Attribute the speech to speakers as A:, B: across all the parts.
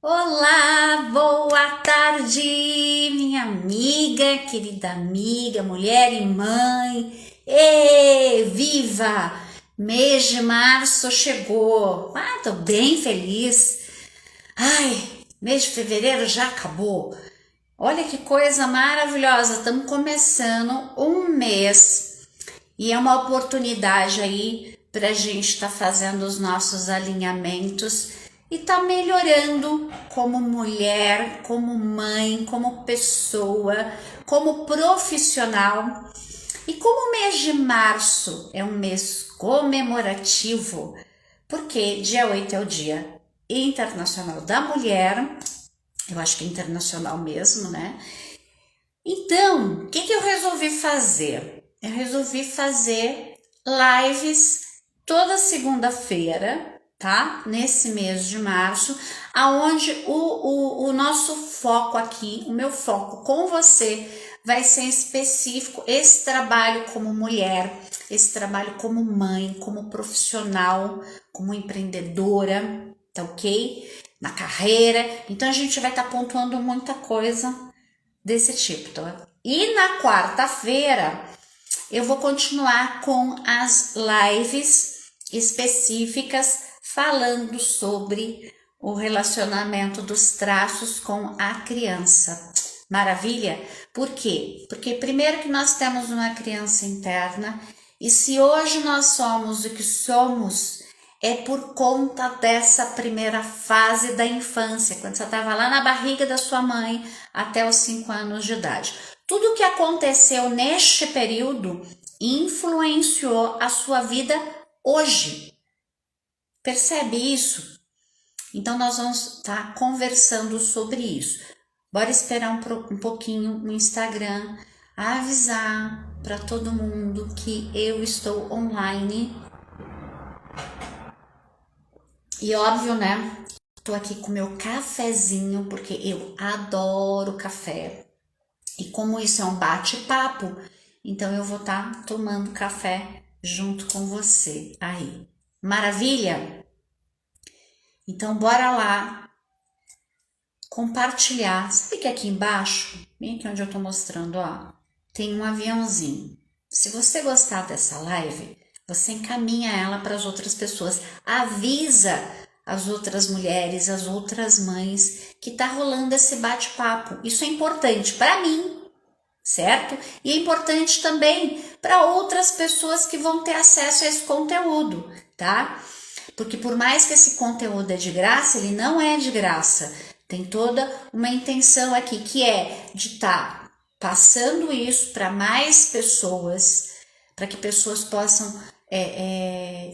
A: Olá, boa tarde, minha amiga, querida amiga, mulher e mãe. Viva! Mês de março chegou. Tô bem feliz. Mês de fevereiro já acabou. Olha que coisa maravilhosa. Estamos começando um mês e é uma oportunidade aí para a gente estar fazendo os nossos alinhamentos e tá melhorando como mulher, como mãe, como pessoa, como profissional. E como o mês de março é um mês comemorativo, porque dia 8 é o Dia Internacional da Mulher, eu acho que é internacional mesmo, né? Então, o que eu resolvi fazer? Eu resolvi fazer lives toda segunda-feira, tá? Nesse mês de março, aonde o nosso foco aqui, o meu foco com você vai ser específico, esse trabalho como mulher, esse trabalho como mãe, como profissional, como empreendedora, tá ok? Na carreira. Então a gente vai estar pontuando muita coisa desse tipo, tá? E na quarta-feira eu vou continuar com as lives específicas falando sobre o relacionamento dos traços com a criança. Maravilha? Por quê? Porque primeiro que nós temos uma criança interna e se hoje nós somos o que somos é por conta dessa primeira fase da infância, quando você estava lá na barriga da sua mãe até os 5 anos de idade. Tudo que aconteceu neste período influenciou a sua vida hoje. Percebe isso? Então nós vamos estar conversando sobre isso. Bora esperar um pouquinho no Instagram, avisar para todo mundo que eu estou online. E óbvio, né? Tô aqui com meu cafezinho, porque eu adoro café. E como isso é um bate-papo, então eu vou estar tomando café junto com você aí. Maravilha? Então bora lá compartilhar. Sabe que aqui embaixo, bem aqui onde eu tô mostrando, ó, tem um aviãozinho. Se você gostar dessa live, você encaminha ela para as outras pessoas. Avisa as outras mulheres, as outras mães que tá rolando esse bate-papo. Isso é importante para mim, certo? E é importante também para outras pessoas que vão ter acesso a esse conteúdo, tá? Porque por mais que esse conteúdo é de graça, ele não é de graça. Tem toda uma intenção aqui que é de estar passando isso para mais pessoas, para que pessoas possam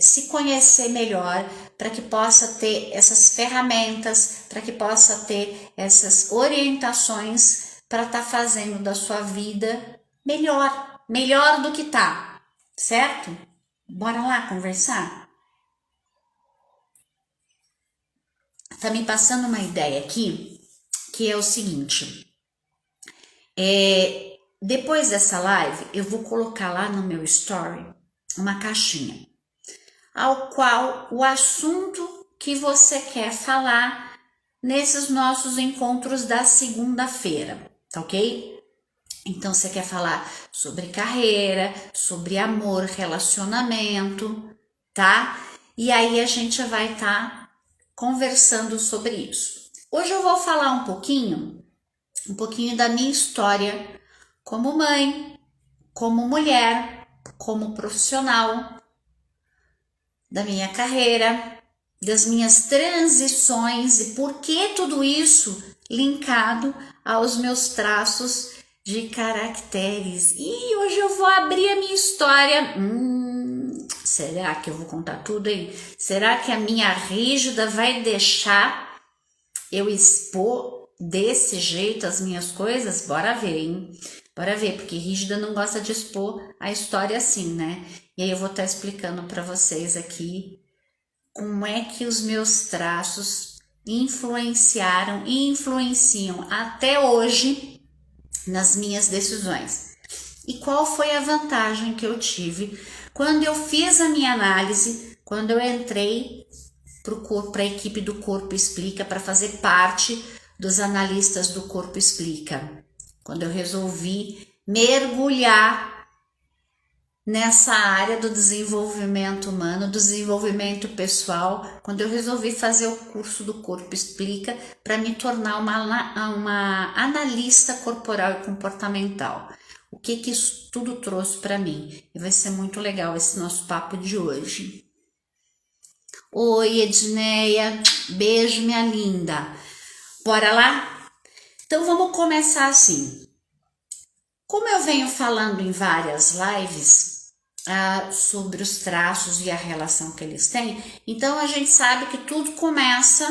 A: se conhecer melhor, para que possa ter essas ferramentas, para que possa ter essas orientações para estar fazendo da sua vida melhor do que tá, certo? Bora lá conversar? Tá me passando uma ideia aqui, que é o seguinte, depois dessa live, eu vou colocar lá no meu story uma caixinha, ao qual o assunto que você quer falar nesses nossos encontros da segunda-feira, tá ok? Então, você quer falar sobre carreira, sobre amor, relacionamento, tá? E aí a gente vai estar conversando sobre isso. Hoje eu vou falar um pouquinho da minha história como mãe, como mulher, como profissional, da minha carreira, das minhas transições e por que tudo isso linkado aos meus traços de caracteres. E hoje eu vou abrir a minha história. Será que eu vou contar tudo aí? Será que a minha rígida vai deixar eu expor desse jeito as minhas coisas? Bora ver, hein? Bora ver, porque rígida não gosta de expor a história assim, né? E aí eu vou estar explicando para vocês aqui como é que os meus traços influenciaram e influenciam até hoje nas minhas decisões. E qual foi a vantagem que eu tive quando eu fiz a minha análise, quando eu entrei para a equipe do Corpo Explica, para fazer parte dos analistas do Corpo Explica. Quando eu resolvi mergulhar nessa área do desenvolvimento humano, do desenvolvimento pessoal, quando eu resolvi fazer o curso do Corpo Explica para me tornar uma analista corporal e comportamental. O que isso tudo trouxe para mim? E vai ser muito legal esse nosso papo de hoje. Oi, Edneia, beijo, minha linda. Bora lá? Então vamos começar assim. Como eu venho falando em várias lives sobre os traços e a relação que eles têm, então a gente sabe que tudo começa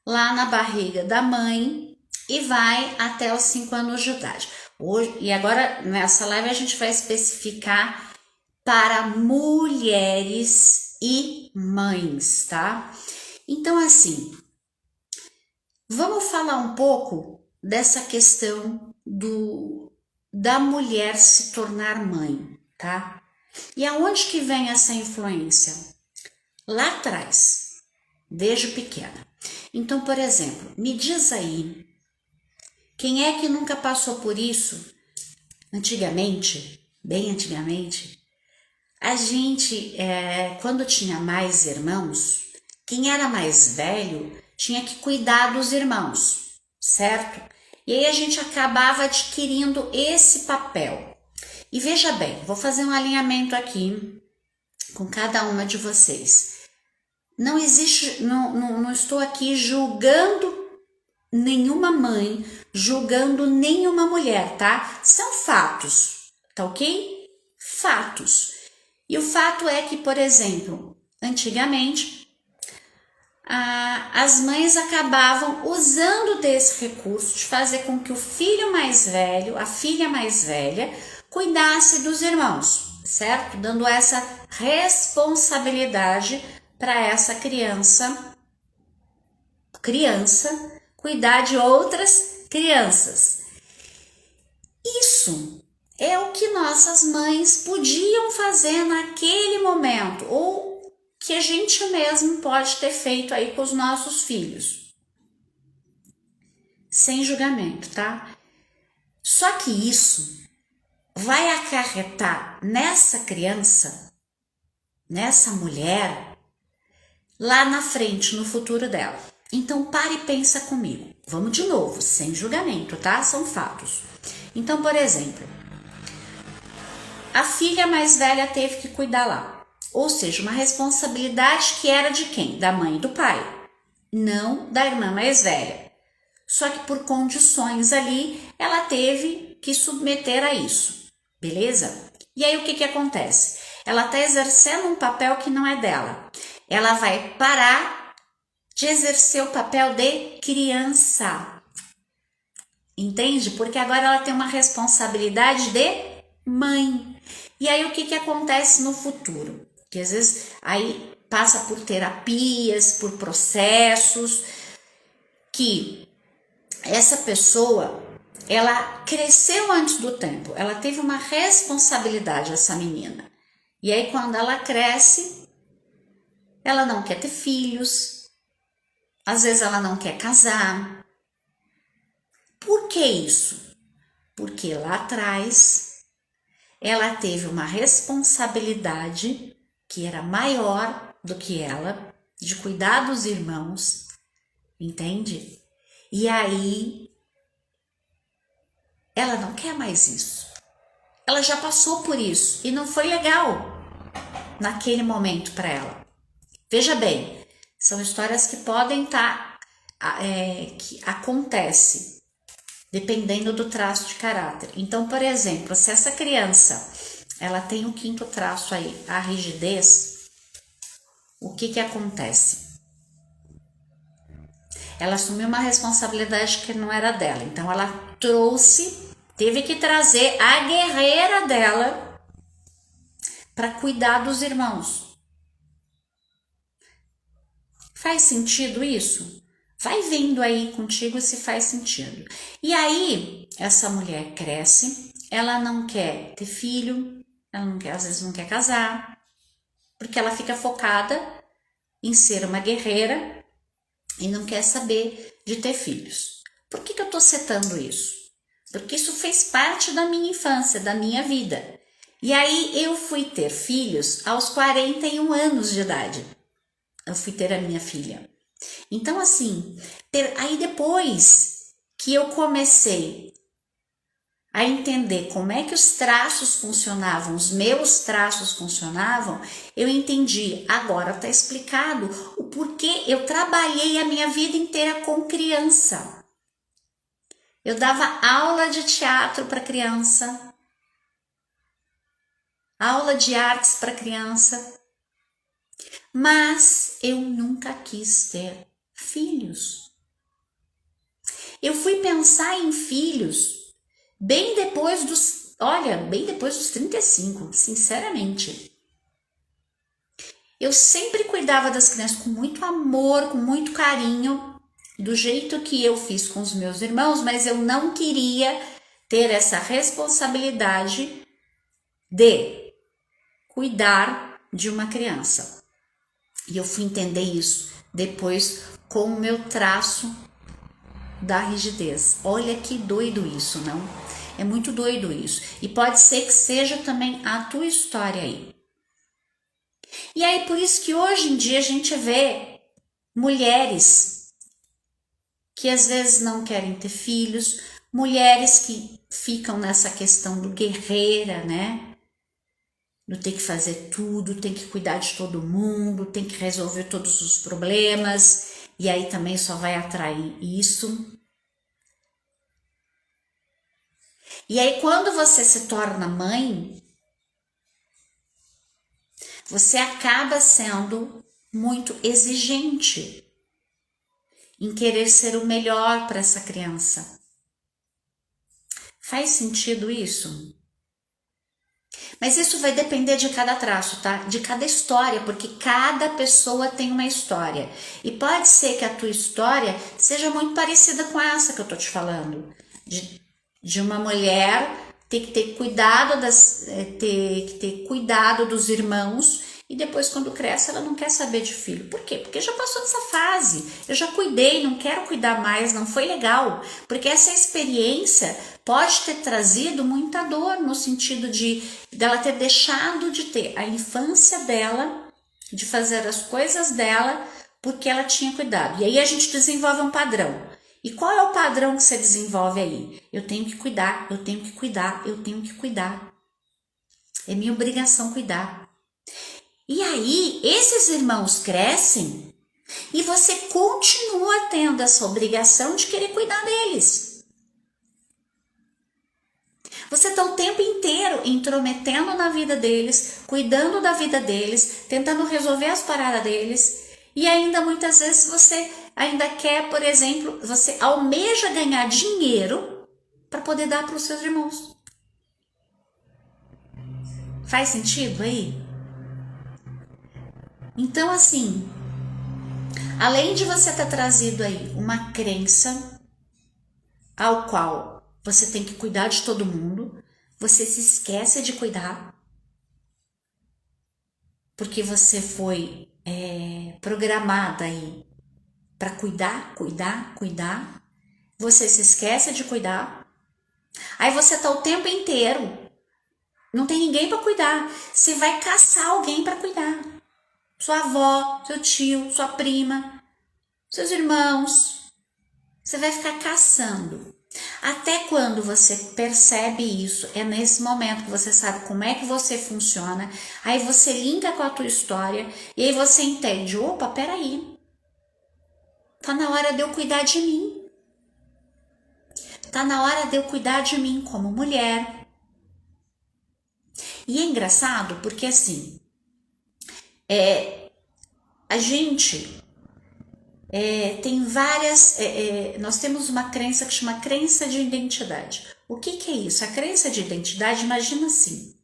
A: lá na barriga da mãe e vai até os 5 anos de idade. Hoje, e agora nessa live a gente vai especificar para mulheres e mães, tá? Então assim, vamos falar um pouco dessa questão da mulher se tornar mãe, tá? E aonde que vem essa influência? Lá atrás, desde pequena. Então, por exemplo, me diz aí, quem é que nunca passou por isso? Antigamente, bem antigamente, a gente, quando tinha mais irmãos, quem era mais velho tinha que cuidar dos irmãos, certo? E aí a gente acabava adquirindo esse papel. E veja bem, vou fazer um alinhamento aqui com cada uma de vocês. Não existe, não estou aqui julgando nenhuma mãe, julgando nenhuma mulher, tá? São fatos, tá ok? Fatos. E o fato é que, por exemplo, antigamente, as mães acabavam usando desse recurso de fazer com que o filho mais velho, a filha mais velha, cuidasse dos irmãos, certo? Dando essa responsabilidade para essa criança cuidar de outras crianças. Isso é o que nossas mães podiam fazer naquele momento, ou que a gente mesmo pode ter feito aí com os nossos filhos. Sem julgamento, tá? Só que isso vai acarretar nessa criança, nessa mulher, lá na frente, no futuro dela. Então, pare e pensa comigo. Vamos de novo, sem julgamento, tá? São fatos. Então, por exemplo, a filha mais velha teve que cuidar lá. Ou seja, uma responsabilidade que era de quem? Da mãe e do pai, não da irmã mais velha. Só que por condições ali, ela teve que submeter a isso. Beleza? E aí o que acontece? Ela está exercendo um papel que não é dela. Ela vai parar de exercer o papel de criança. Entende? Porque agora ela tem uma responsabilidade de mãe. E aí o que acontece no futuro? Que às vezes aí passa por terapias, por processos, que essa pessoa, ela cresceu antes do tempo, ela teve uma responsabilidade, essa menina. E aí quando ela cresce, ela não quer ter filhos, às vezes ela não quer casar. Por que isso? Porque lá atrás ela teve uma responsabilidade que era maior do que ela, de cuidar dos irmãos, entende? E aí ela não quer mais isso. Ela já passou por isso e não foi legal naquele momento para ela. Veja bem, são histórias que podem estar, que acontece dependendo do traço de caráter. Então, por exemplo, se essa criança ela tem o 5º traço aí, a rigidez, o que acontece? Ela assumiu uma responsabilidade que não era dela, então ela teve que trazer a guerreira dela para cuidar dos irmãos. Faz sentido isso? Vai vendo aí contigo se faz sentido. E aí, essa mulher cresce, ela não quer ter filho, ela não quer, às vezes não quer casar, porque ela fica focada em ser uma guerreira e não quer saber de ter filhos. Por que eu estou citando isso? Porque isso fez parte da minha infância, da minha vida. E aí eu fui ter filhos aos 41 anos de idade. Eu fui ter a minha filha. Então assim, aí depois que eu comecei a entender como é que os traços funcionavam, os meus traços funcionavam, eu entendi, agora está explicado o porquê eu trabalhei a minha vida inteira com criança. Eu dava aula de teatro para criança, aula de artes para criança, mas eu nunca quis ter filhos. Eu fui pensar em filhos bem depois dos 35, sinceramente. Eu sempre cuidava das crianças com muito amor, com muito carinho, do jeito que eu fiz com os meus irmãos, mas eu não queria ter essa responsabilidade de cuidar de uma criança. E eu fui entender isso depois com o meu traço da rigidez. Olha que doido isso, não? É muito doido isso. E pode ser que seja também a tua história aí. E aí, por isso que hoje em dia a gente vê mulheres que às vezes não querem ter filhos, mulheres que ficam nessa questão do guerreira, né? Do ter que fazer tudo, tem que cuidar de todo mundo, tem que resolver todos os problemas, e aí também só vai atrair isso. E aí quando você se torna mãe, você acaba sendo muito exigente em querer ser o melhor para essa criança. Faz sentido isso? Mas isso vai depender de cada traço, tá? De cada história, porque cada pessoa tem uma história. E pode ser que a tua história seja muito parecida com essa que eu tô te falando. De uma mulher ter que ter cuidado cuidado dos irmãos e depois quando cresce ela não quer saber de filho. Por quê? Porque já passou dessa fase. Eu já cuidei, não quero cuidar mais, não foi legal. Porque essa experiência pode ter trazido muita dor no sentido de dela ter deixado de ter a infância dela, de fazer as coisas dela, porque ela tinha cuidado. E aí a gente desenvolve um padrão. E qual é o padrão que você desenvolve aí? Eu tenho que cuidar, eu tenho que cuidar, eu tenho que cuidar. É minha obrigação cuidar. E aí, esses irmãos crescem e você continua tendo essa obrigação de querer cuidar deles. Você está o tempo inteiro intrometendo na vida deles, cuidando da vida deles, tentando resolver as paradas deles. E ainda muitas vezes você ainda quer, por exemplo, você almeja ganhar dinheiro para poder dar para os seus irmãos. Faz sentido aí? Então, assim, além de você ter trazido aí uma crença ao qual você tem que cuidar de todo mundo, você se esquece de cuidar, porque você foi programada aí para cuidar, você se esquece de cuidar, aí você tá o tempo inteiro, não tem ninguém para cuidar, você vai caçar alguém para cuidar. Sua avó, seu tio, sua prima, seus irmãos. Você vai ficar caçando. Até quando você percebe isso, é nesse momento que você sabe como é que você funciona, aí você linka com a tua história e aí você entende, opa, peraí, tá na hora de eu cuidar de mim. Tá na hora de eu cuidar de mim como mulher. E é engraçado porque assim, a gente tem várias, nós temos uma crença que chama crença de identidade. O que é isso? A crença de identidade, imagina assim,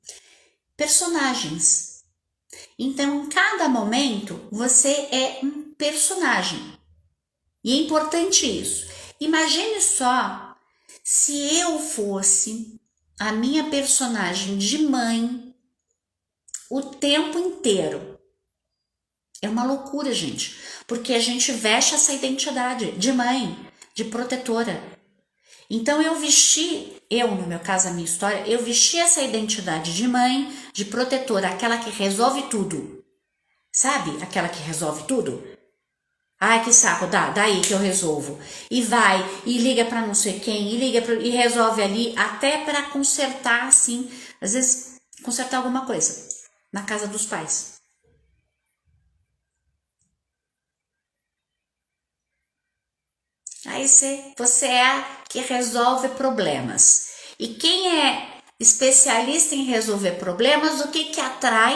A: personagens. Então, em cada momento, você é um personagem. E é importante isso. Imagine só se eu fosse a minha personagem de mãe o tempo inteiro. É uma loucura, gente, porque a gente veste essa identidade de mãe, de protetora. Então no meu caso, a minha história, eu vesti essa identidade de mãe, de protetora, aquela que resolve tudo. Sabe? Aquela que resolve tudo. Ai, que saco, daí que eu resolvo. E vai, e liga pra não sei quem, e resolve ali, até pra consertar, assim, às vezes, consertar alguma coisa na casa dos pais. Aí você é a que resolve problemas. E quem é especialista em resolver problemas, o que atrai?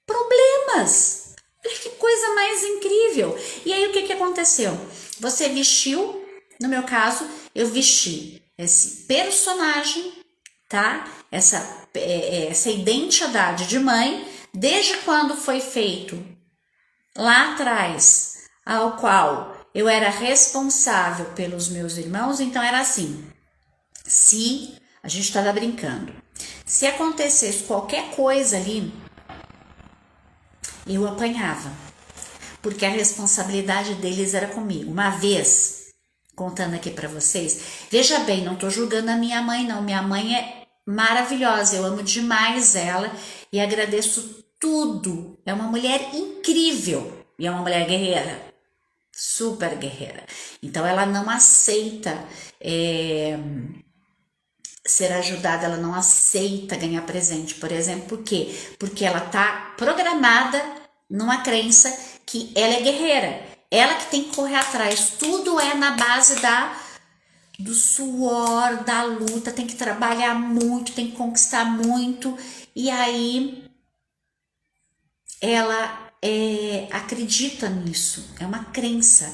A: Problemas. Olha que coisa mais incrível. E aí o que aconteceu? Você vestiu, no meu caso, eu vesti esse personagem, tá? Essa identidade de mãe, desde quando foi feito lá atrás, ao qual eu era responsável pelos meus irmãos, então era assim, se a gente estava brincando, se acontecesse qualquer coisa ali, eu apanhava, porque a responsabilidade deles era comigo. Uma vez, contando aqui para vocês, veja bem, não tô julgando a minha mãe não, minha mãe é maravilhosa, eu amo demais ela e agradeço tudo, é uma mulher incrível e é uma mulher guerreira, super guerreira, então ela não aceita ser ajudada, ela não aceita ganhar presente, por exemplo, por quê? Porque ela tá programada numa crença que ela é guerreira, ela que tem que correr atrás, tudo é na base do suor, da luta, tem que trabalhar muito, tem que conquistar muito, e aí ela acredita nisso, é uma crença.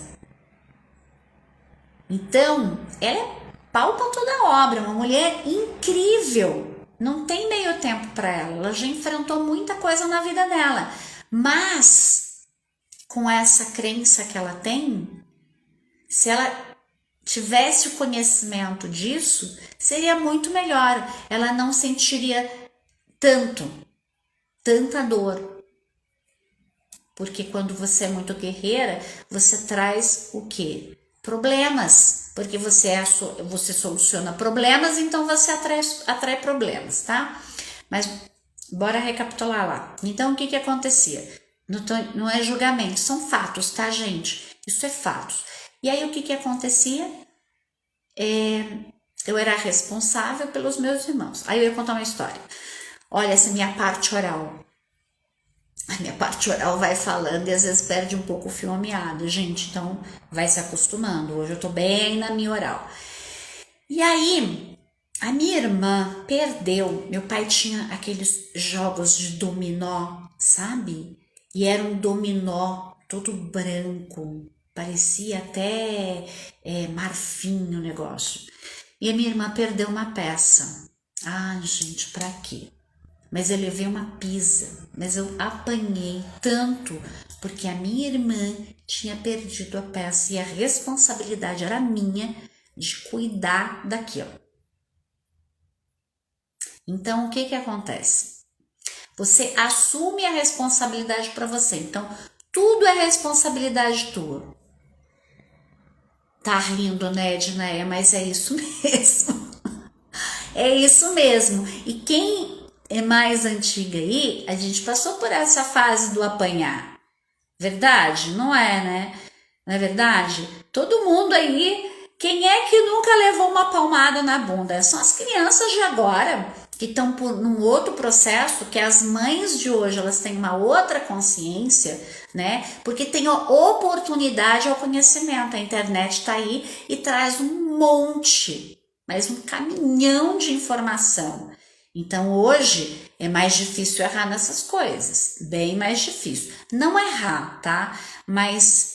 A: Então, ela é pau pra toda obra, uma mulher incrível, não tem meio tempo para ela já enfrentou muita coisa na vida dela, mas com essa crença que ela tem, se ela tivesse o conhecimento disso, seria muito melhor, ela não sentiria tanta dor, porque quando você é muito guerreira, você traz o quê? Problemas, porque você soluciona problemas, então você atrai problemas, tá? Mas bora recapitular lá. Então, o que acontecia? Não é julgamento, são fatos, tá, gente? Isso é fatos. E aí, o que acontecia? Eu era responsável pelos meus irmãos. Aí eu ia contar uma história. Olha, essa é minha parte oral. A minha parte oral vai falando e às vezes perde um pouco o fio a meada, gente, então vai se acostumando. Hoje eu tô bem na minha oral. E aí, a minha irmã perdeu. Meu pai tinha aqueles jogos de dominó, sabe? E era um dominó todo branco, parecia até marfim o negócio. E a minha irmã perdeu uma peça. Ah, gente, pra quê? Mas eu levei uma pisa, mas eu apanhei tanto, porque a minha irmã tinha perdido a peça e a responsabilidade era minha de cuidar daquilo. Então, o que acontece? Você assume a responsabilidade para você, então tudo é responsabilidade tua. Tá rindo, né, Edneia? Mas é isso mesmo. É isso mesmo. E quem é mais antiga aí, a gente passou por essa fase do apanhar. Verdade? Não é, né? Não é verdade? Todo mundo aí, quem é que nunca levou uma palmada na bunda? São as crianças de agora, que estão num outro processo, que as mães de hoje, elas têm uma outra consciência, né? Porque tem a oportunidade ao conhecimento. A internet tá aí e traz um monte, mas um caminhão de informação. Então hoje é mais difícil errar nessas coisas, bem mais difícil. Não errar, tá? Mas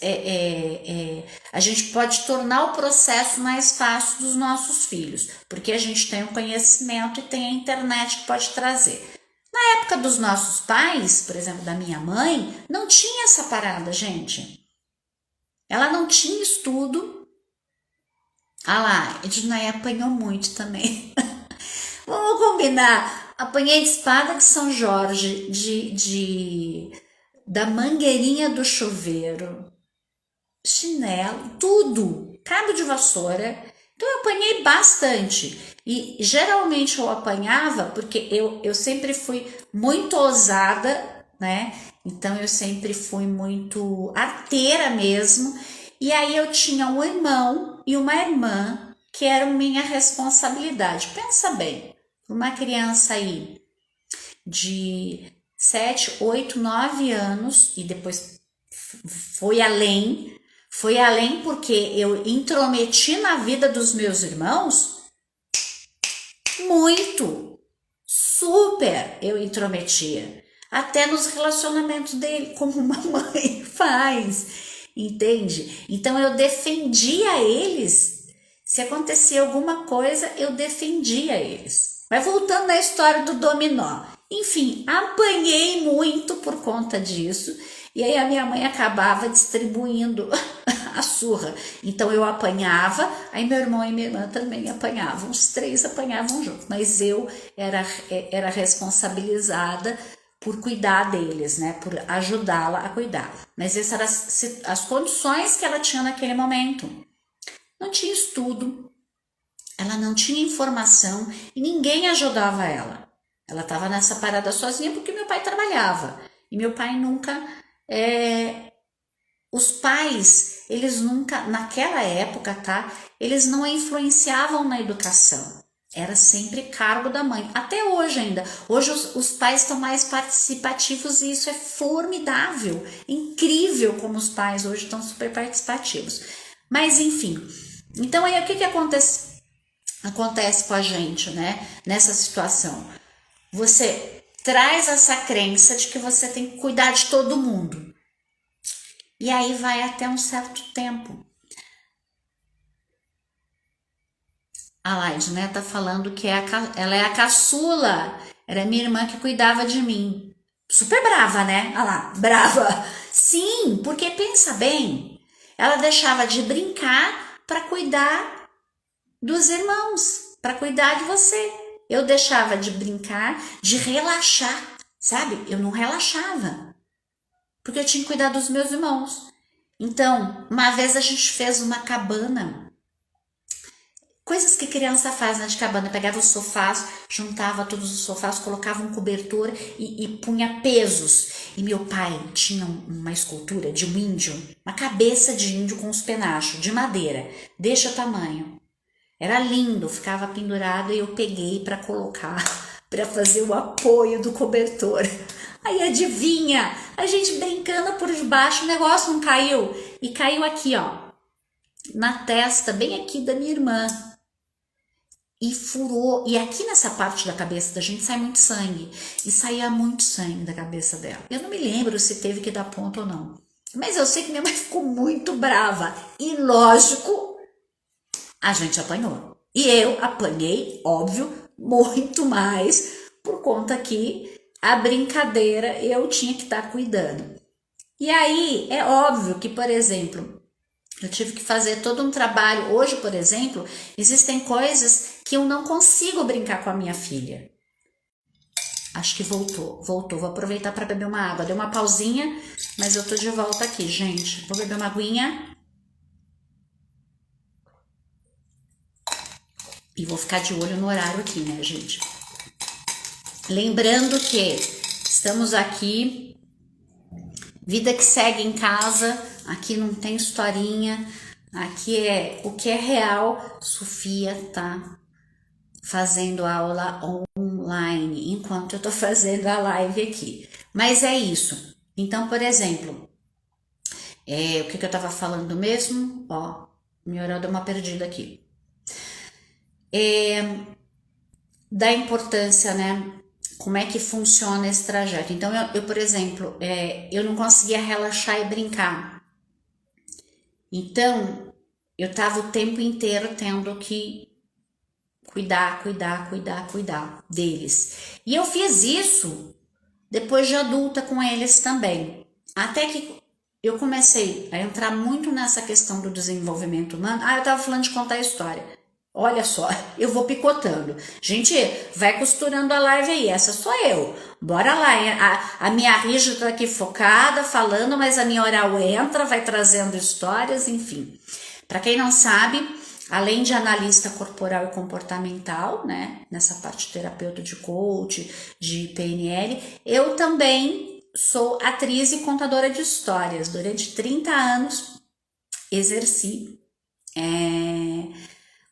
A: a gente pode tornar o processo mais fácil dos nossos filhos, porque a gente tem o conhecimento e tem a internet que pode trazer. Na época dos nossos pais, por exemplo, da minha mãe, não tinha essa parada, gente. Ela não tinha estudo. Ah lá, Ednaia apanhou muito também. Vamos combinar. Apanhei de espada de São Jorge, da mangueirinha do chuveiro, chinelo, tudo, cabo de vassoura. Então eu apanhei bastante. E geralmente eu apanhava porque eu sempre fui muito ousada, né? Então eu sempre fui muito arteira mesmo. E aí eu tinha um irmão e uma irmã que eram minha responsabilidade. Pensa bem, uma criança aí de 7, 8, 9 anos e depois foi além porque eu intrometi na vida dos meus irmãos muito, super eu intrometia, até nos relacionamentos dele, como uma mãe faz, entende? Então eu defendia eles, se acontecia alguma coisa, eu defendia eles. Mas voltando à história do dominó, enfim, apanhei muito por conta disso, e aí a minha mãe acabava distribuindo a surra. Então eu apanhava, aí meu irmão e minha irmã também apanhavam, os três apanhavam juntos, mas eu era responsabilizada por cuidar deles, né, por ajudá-la a cuidar. Mas essas eram as condições que ela tinha naquele momento. Não tinha estudo, ela não tinha informação e ninguém ajudava ela. Ela estava nessa parada sozinha porque meu pai trabalhava. E meu pai nunca... Os pais, eles nunca, naquela época, tá? Eles não influenciavam na educação. Era sempre cargo da mãe. Até hoje ainda. Hoje os pais estão mais participativos e isso é formidável. Incrível como os pais hoje estão super participativos. Mas enfim. Então aí o que acontece com a gente, né? Nessa situação. Você traz essa crença de que você tem que cuidar de todo mundo. E aí vai até um certo tempo. A Laide, né, tá falando que ela é a caçula. Era minha irmã que cuidava de mim. Super brava, né? Olha lá, brava. Sim, porque pensa bem. Ela deixava de brincar para cuidar dos irmãos, para cuidar de você. Eu deixava de brincar, de relaxar, sabe? Eu não relaxava, porque eu tinha que cuidar dos meus irmãos. Então, uma vez a gente fez uma cabana. Coisas que criança faz, né, de cabana. Pegava os sofás, juntava todos os sofás, colocava um cobertor e punha pesos. E meu pai tinha uma escultura de um índio, uma cabeça de índio com os penachos de madeira, deste tamanho. Era lindo, ficava pendurado e eu peguei para colocar, para fazer o apoio do cobertor. Aí adivinha, a gente brincando por debaixo, o negócio não caiu. E caiu aqui, ó, na testa, bem aqui da minha irmã. E furou, e aqui nessa parte da cabeça da gente sai muito sangue. E saía muito sangue da cabeça dela. Eu não me lembro se teve que dar ponto ou não. Mas eu sei que minha mãe ficou muito brava. E lógico, a gente apanhou. E eu apanhei, óbvio, muito mais, por conta que a brincadeira eu tinha que estar cuidando. E aí, é óbvio que, por exemplo, eu tive que fazer todo um trabalho. Hoje, por exemplo, existem coisas que eu não consigo brincar com a minha filha. Acho que voltou. Vou aproveitar para beber uma água. Deu uma pausinha, mas eu tô de volta aqui, gente. Vou beber uma aguinha. E vou ficar de olho no horário aqui, né, gente? Lembrando que estamos aqui, vida que segue em casa, aqui não tem historinha, aqui é o que é real. Sofia tá fazendo aula online, enquanto eu tô fazendo a live aqui. Mas é isso. Então, por exemplo, o que eu tava falando mesmo? Ó, minha hora deu uma perdida aqui. Da importância, né? Como é que funciona esse trajeto. Então, eu por exemplo, eu não conseguia relaxar e brincar. Então, eu tava o tempo inteiro tendo que cuidar deles. E eu fiz isso depois de adulta com eles também. Até que eu comecei a entrar muito nessa questão do desenvolvimento humano. Eu tava falando de contar a história. Olha só, eu vou picotando. Gente, vai costurando a live aí, essa sou eu. Bora lá, a minha rígida tá aqui focada, falando, mas a minha oral entra, vai trazendo histórias, enfim. Para quem não sabe, além de analista corporal e comportamental, né, nessa parte de terapeuta de coach, de PNL, eu também sou atriz e contadora de histórias. Durante 30 anos exerci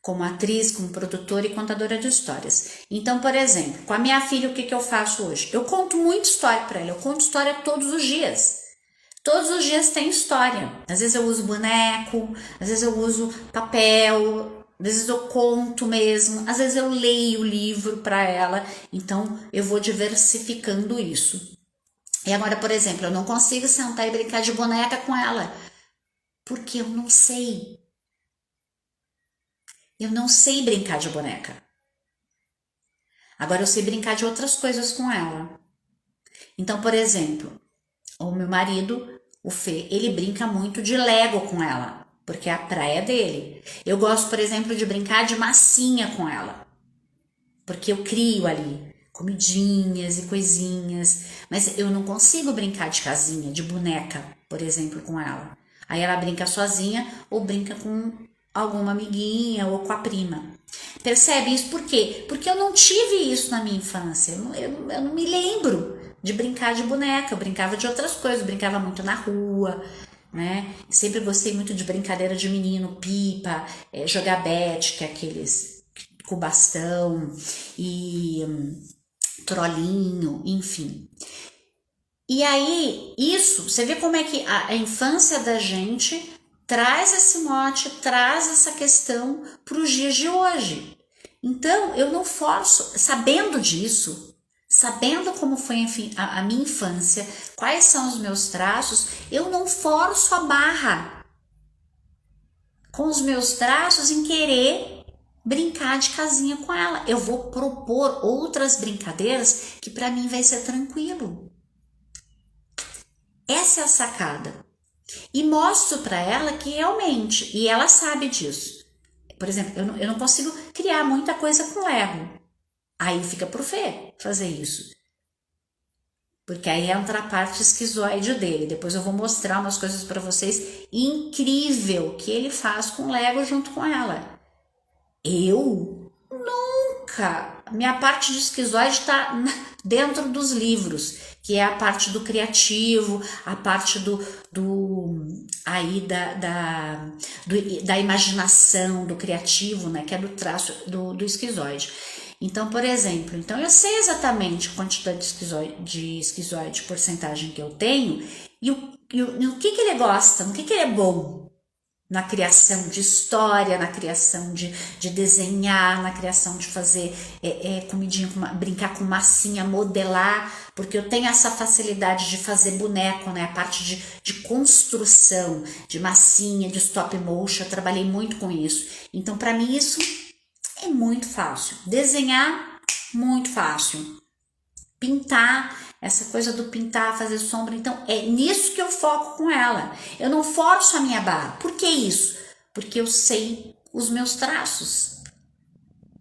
A: como atriz, como produtora e contadora de histórias. Então, por exemplo, com a minha filha, o que eu faço hoje? Eu conto muita história para ela, eu conto história todos os dias. Todos os dias tem história. Às vezes eu uso boneco, às vezes eu uso papel, às vezes eu conto mesmo, às vezes eu leio o livro para ela. Então, eu vou diversificando isso. E agora, por exemplo, eu não consigo sentar e brincar de boneca com ela, porque eu não sei. Eu não sei brincar de boneca. Agora eu sei brincar de outras coisas com ela. Então, por exemplo, o meu marido, o Fê, ele brinca muito de Lego com ela, porque é a praia dele. Eu gosto, por exemplo, de brincar de massinha com ela, porque eu crio ali comidinhas e coisinhas, mas eu não consigo brincar de casinha, de boneca, por exemplo, com ela. Aí ela brinca sozinha ou brinca com alguma amiguinha ou com a prima. Percebe isso por quê? Porque eu não tive isso na minha infância. Eu não me lembro de brincar de boneca. Eu brincava de outras coisas. Eu brincava muito na rua, né? Sempre gostei muito de brincadeira de menino, pipa, jogar bete, que é aqueles com bastão, e trolinho, enfim. E aí, isso, você vê como é que a infância da gente traz esse mote, traz essa questão para os dias de hoje. Então, eu não forço, sabendo disso, sabendo como foi a minha infância, quais são os meus traços, eu não forço a barra com os meus traços em querer brincar de casinha com ela. Eu vou propor outras brincadeiras que para mim vai ser tranquilo. Essa é a sacada. E mostro para ela que realmente, e ela sabe disso. Por exemplo, eu não consigo criar muita coisa com Lego. Aí fica pro Fê fazer isso. Porque aí entra a parte esquizoide dele. Depois eu vou mostrar umas coisas para vocês incrível que ele faz com Lego junto com ela. Eu nunca. Minha parte de esquizoide está dentro dos livros, que é a parte do criativo, a parte da imaginação, do criativo, né, que é do traço do esquizoide. Então, por exemplo, eu sei exatamente a quantidade de esquizoide, porcentagem que eu tenho e o que ele gosta, no que ele é bom. Na criação de história, na criação de desenhar, na criação de fazer comidinha, brincar com massinha, modelar, porque eu tenho essa facilidade de fazer boneco, né? A parte de construção, de massinha, de stop motion, eu trabalhei muito com isso. Então, para mim, isso é muito fácil. Desenhar, muito fácil. Pintar, essa coisa do pintar, fazer sombra, então é nisso que eu foco com ela. Eu não forço a minha barra. Por que isso? Porque eu sei os meus traços.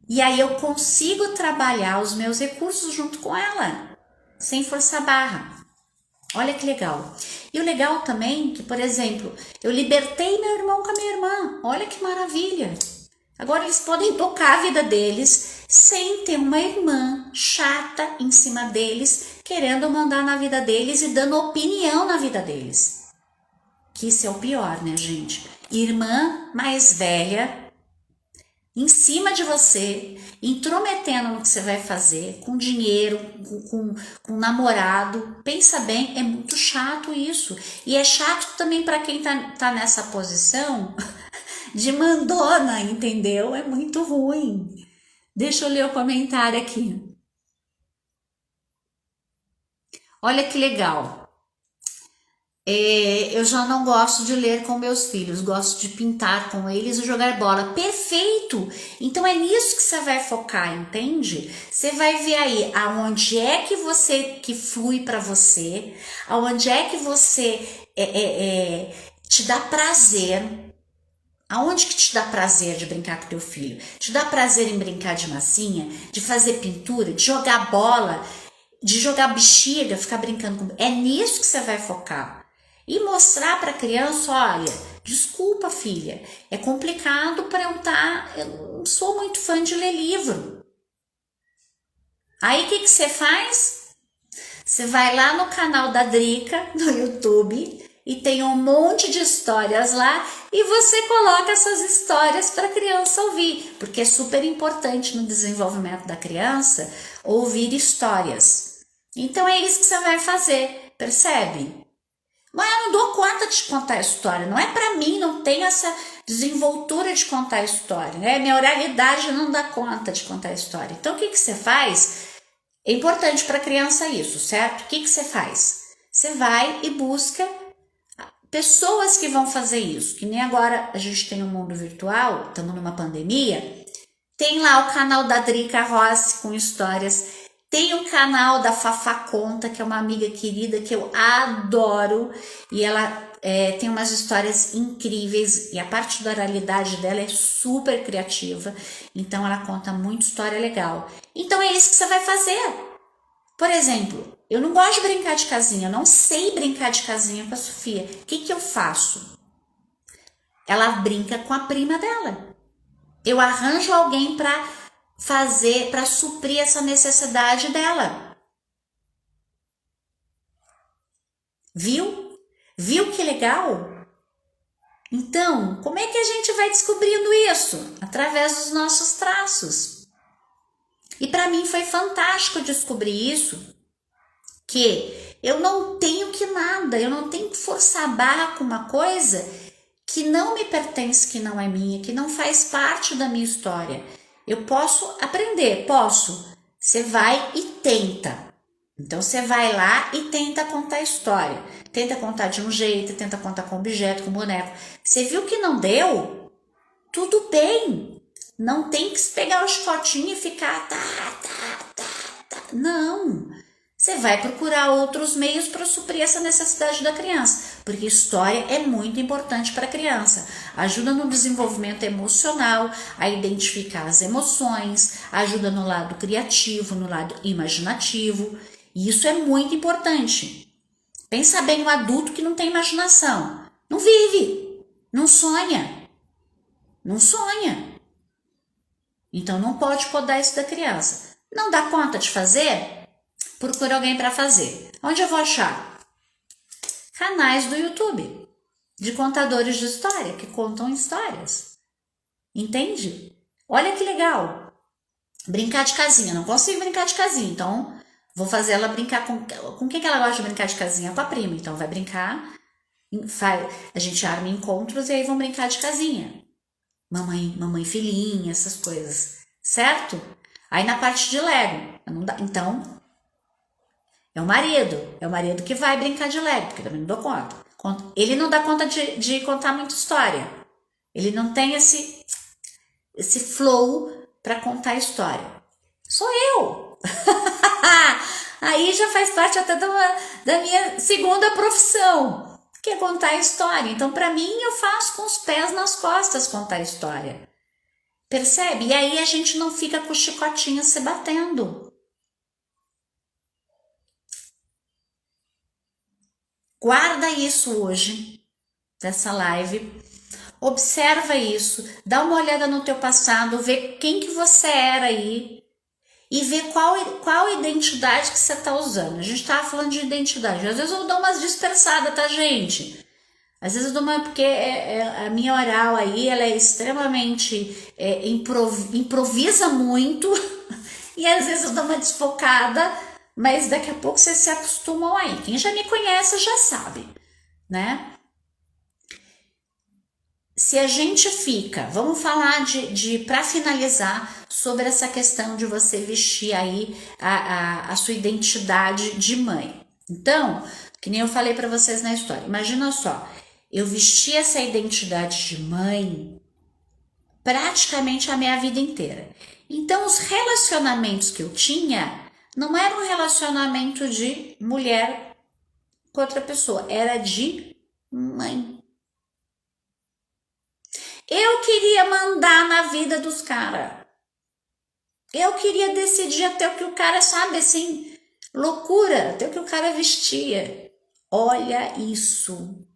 A: E aí eu consigo trabalhar os meus recursos junto com ela, sem forçar a barra. Olha que legal. E o legal também que, por exemplo, eu libertei meu irmão com a minha irmã. Olha que maravilha. Agora eles podem tocar a vida deles sem ter uma irmã chata em cima deles, querendo mandar na vida deles e dando opinião na vida deles. Que isso é o pior, né, gente? Irmã mais velha em cima de você, intrometendo no que você vai fazer, com dinheiro, com namorado. Pensa bem, é muito chato isso. E é chato também para quem tá nessa posição de mandona, entendeu? É muito ruim. Deixa eu ler o comentário aqui. Olha que legal. Eu já não gosto de ler com meus filhos, gosto de pintar com eles e jogar bola. Perfeito! Então é nisso que você vai focar, entende? Você vai ver aí aonde é que flui para você, aonde é que você te dá prazer, Aonde que te dá prazer de brincar com teu filho? Te dá prazer em brincar de massinha, de fazer pintura, de jogar bola, de jogar bexiga, ficar brincando com... É nisso que você vai focar. E mostrar para a criança, olha, desculpa filha, é complicado para eu não sou muito fã de ler livro. Aí o que você faz? Você vai lá no canal da Drica, no YouTube, e tem um monte de histórias lá, e você coloca essas histórias para a criança ouvir, porque é super importante no desenvolvimento da criança ouvir histórias. Então é isso que você vai fazer, percebe? Mas eu não dou conta de contar a história, não é para mim, não tem essa desenvoltura de contar a história, né? Minha oralidade não dá conta de contar a história. Então o que você faz? É importante para a criança isso, certo? O que você faz? Você vai e busca pessoas que vão fazer isso, que nem agora a gente tem um mundo virtual, estamos numa pandemia, tem lá o canal da Drica Rossi com histórias, tem o canal da Fafá Conta, que é uma amiga querida que eu adoro, e ela tem umas histórias incríveis, e a parte da oralidade dela é super criativa, então ela conta muita história legal. Então é isso que você vai fazer. Por exemplo, eu não gosto de brincar de casinha, eu não sei brincar de casinha com a Sofia. O que eu faço? Ela brinca com a prima dela. Eu arranjo alguém para fazer, para suprir essa necessidade dela. Viu? Viu que legal? Então, como é que a gente vai descobrindo isso? Através dos nossos traços. E para mim foi fantástico descobrir isso, que eu não tenho que nada, eu não tenho que forçar a barra com uma coisa que não me pertence, que não é minha, que não faz parte da minha história. Eu posso aprender, posso. Você vai e tenta. Então você vai lá e tenta contar a história. Tenta contar de um jeito, tenta contar com objeto, com boneco. Você viu que não deu? Tudo bem. Não tem que pegar o chicotinho e ficar Não. Você vai procurar outros meios para suprir essa necessidade da criança, porque história é muito importante para a criança. Ajuda no desenvolvimento emocional, a identificar as emoções, ajuda no lado criativo, no lado imaginativo. E isso é muito importante. Pensa bem, um adulto que não tem imaginação, não vive, não sonha, não sonha. Então não pode podar isso da criança. Não dá conta de fazer? Procura alguém para fazer. Onde eu vou achar? Canais do YouTube de contadores de história que contam histórias. Entende? Olha que legal. Brincar de casinha. Não consigo brincar de casinha, então vou fazer ela brincar com quem que ela gosta de brincar de casinha? Com a prima. Então vai brincar, a gente arma encontros e aí vão brincar de casinha. Mamãe filhinha, essas coisas, certo? Aí na parte de Lego, não dá, então é o marido que vai brincar de Lego, porque também não dou conta. Ele não dá conta de contar muita história, ele não tem esse flow para contar história. Sou eu! Aí já faz parte até da minha segunda profissão, que é contar história. Então, para mim, eu faço com os pés nas costas contar história. Percebe? E aí a gente não fica com o chicotinho se batendo. Guarda isso hoje, dessa live. Observa isso. Dá uma olhada no teu passado, vê quem que você era aí. E ver qual identidade que você está usando. A gente estava falando de identidade. Às vezes eu dou umas dispersadas, tá, gente? Às vezes eu dou uma... Porque a minha oral aí, ela é extremamente... improvisa muito. E às vezes eu dou uma desfocada. Mas daqui a pouco vocês se acostumam aí. Quem já me conhece já sabe, né? Se a gente fica, vamos falar para finalizar, sobre essa questão de você vestir aí a sua identidade de mãe. Então, que nem eu falei para vocês na história, imagina só, eu vesti essa identidade de mãe praticamente a minha vida inteira. Então, os relacionamentos que eu tinha não era um relacionamento de mulher com outra pessoa, era de mãe. Eu queria mandar na vida dos caras. Eu queria decidir até o que o cara, sabe, assim, loucura, até o que o cara vestia. Olha isso.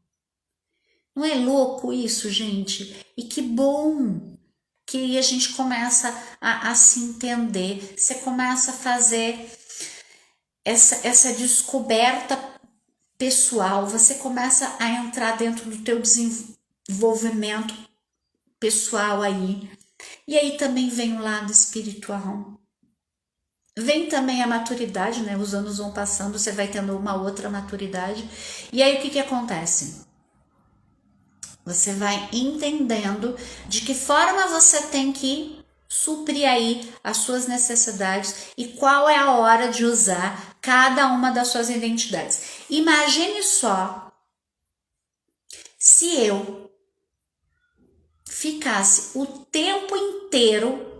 A: Não é louco isso, gente? E que bom que a gente começa a se entender. Você começa a fazer essa descoberta pessoal. Você começa a entrar dentro do teu desenvolvimento pessoal aí. E aí também vem o lado espiritual. Vem também a maturidade, né? Os anos vão passando, você vai tendo uma outra maturidade. E aí o que acontece? Você vai entendendo de que forma você tem que suprir aí as suas necessidades e qual é a hora de usar cada uma das suas identidades. Imagine só se eu ficasse o tempo inteiro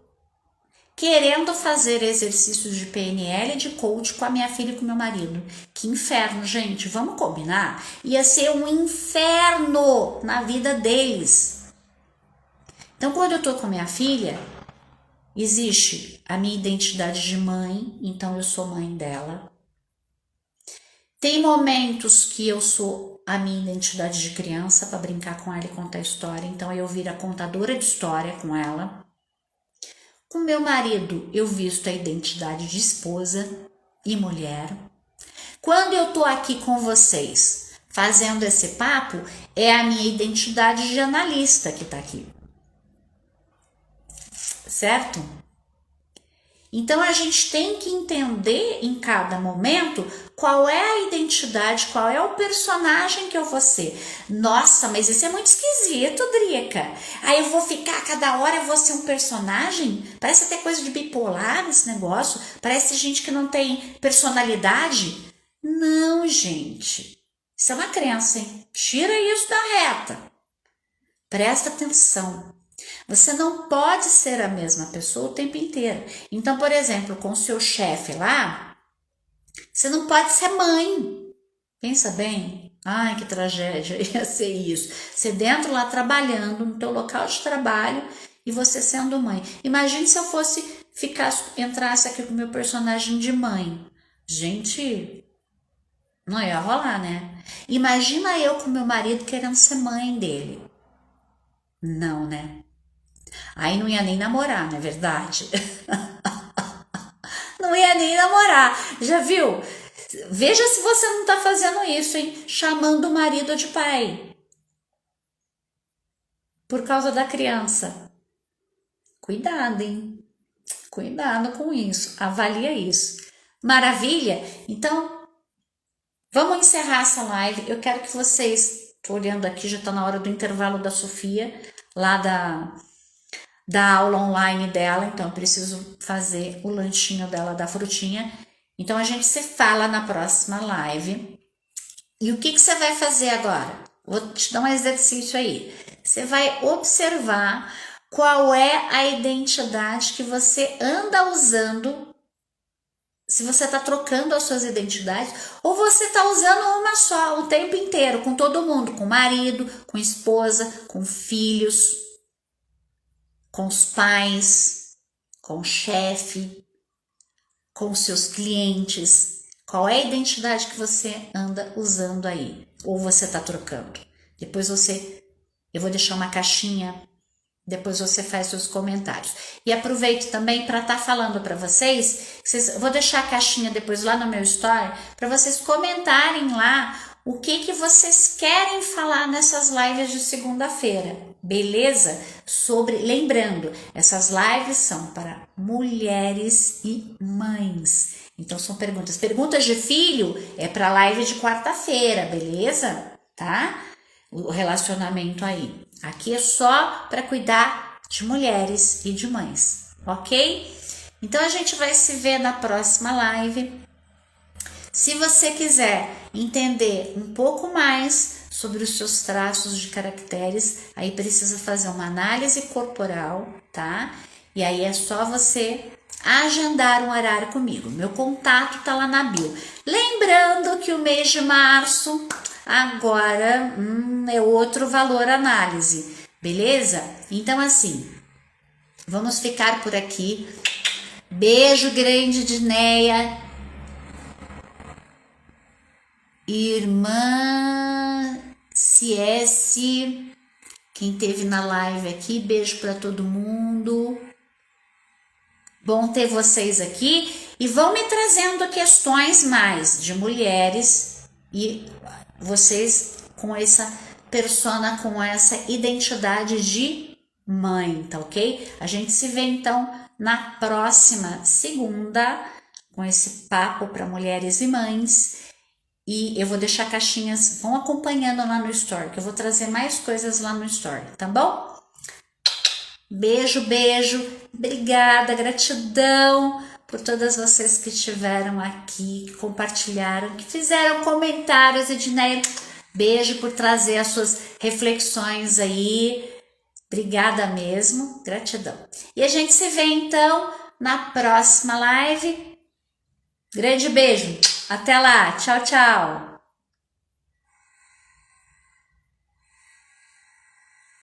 A: querendo fazer exercícios de PNL e de coach com a minha filha e com meu marido. Que inferno, gente, vamos combinar? Ia ser um inferno na vida deles. Então, quando eu tô com a minha filha, existe a minha identidade de mãe, então eu sou mãe dela. Tem momentos que eu sou a minha identidade de criança para brincar com ela e contar história, então eu viro a contadora de história com ela. Com meu marido, eu visto a identidade de esposa e mulher. Quando eu tô aqui com vocês, fazendo esse papo, é a minha identidade de analista que tá aqui. Certo? Então a gente tem que entender em cada momento qual é a identidade, qual é o personagem que eu vou ser. Nossa, mas isso é muito esquisito, Drica. Aí eu vou ficar, cada hora eu vou ser um personagem? Parece até coisa de bipolar esse negócio. Parece gente que não tem personalidade. Não, gente. Isso é uma crença, hein? Tira isso da reta. Presta atenção. Você não pode ser a mesma pessoa o tempo inteiro. Então, por exemplo, com o seu chefe lá, você não pode ser mãe. Pensa bem. Ai, que tragédia ia ser isso. Você dentro lá trabalhando no teu local de trabalho e você sendo mãe. Imagine se eu entrasse aqui com o meu personagem de mãe. Gente, não ia rolar, né? Imagina eu com meu marido querendo ser mãe dele. Não, né? Aí não ia nem namorar, não é verdade? Não ia nem namorar. Já viu? Veja se você não tá fazendo isso, hein? Chamando o marido de pai. Por causa da criança. Cuidado, hein? Cuidado com isso. Avalia isso. Maravilha? Então, vamos encerrar essa live. Eu quero que vocês, tô olhando aqui, já tá na hora do intervalo da Sofia, lá da aula online dela, então eu preciso fazer o lanchinho dela da frutinha. Então a gente se fala na próxima live. E o que você vai fazer agora? Vou te dar um exercício aí. Você vai observar qual é a identidade que você anda usando, se você está trocando as suas identidades, ou você está usando uma só o tempo inteiro, com todo mundo, com marido, com esposa, com filhos, com os pais, com o chefe, com os seus clientes. Qual é a identidade que você anda usando aí? Ou você está trocando? Depois eu vou deixar uma caixinha, depois você faz seus comentários. E aproveito também para estar falando para vocês, vou deixar a caixinha depois lá no meu story, para vocês comentarem lá o que vocês querem falar nessas lives de segunda-feira, beleza? Lembrando, essas lives são para mulheres e mães. Então são perguntas. Perguntas de filho é para live de quarta-feira, beleza? Tá? O relacionamento aí. Aqui é só para cuidar de mulheres e de mães, ok? Então a gente vai se ver na próxima live. Se você quiser entender um pouco mais sobre os seus traços de caracteres, aí precisa fazer uma análise corporal, tá? E aí é só você agendar um horário comigo. Meu contato tá lá na bio. Lembrando que o mês de março agora é outro valor análise, beleza? Então assim, vamos ficar por aqui. Beijo grande de Neia. Irmã CS, quem teve na live aqui, beijo para todo mundo. Bom ter vocês aqui e vão me trazendo questões mais de mulheres e vocês com essa persona, com essa identidade de mãe, tá ok? A gente se vê então na próxima segunda com esse papo para mulheres e mães. E eu vou deixar caixinhas, vão acompanhando lá no Story, que eu vou trazer mais coisas lá no Story, tá bom? Beijo, beijo, obrigada, gratidão por todas vocês que estiveram aqui, que compartilharam, que fizeram comentários, Edneia. Beijo por trazer as suas reflexões aí, obrigada mesmo, gratidão. E a gente se vê então na próxima live. Grande beijo! Até lá, tchau, tchau!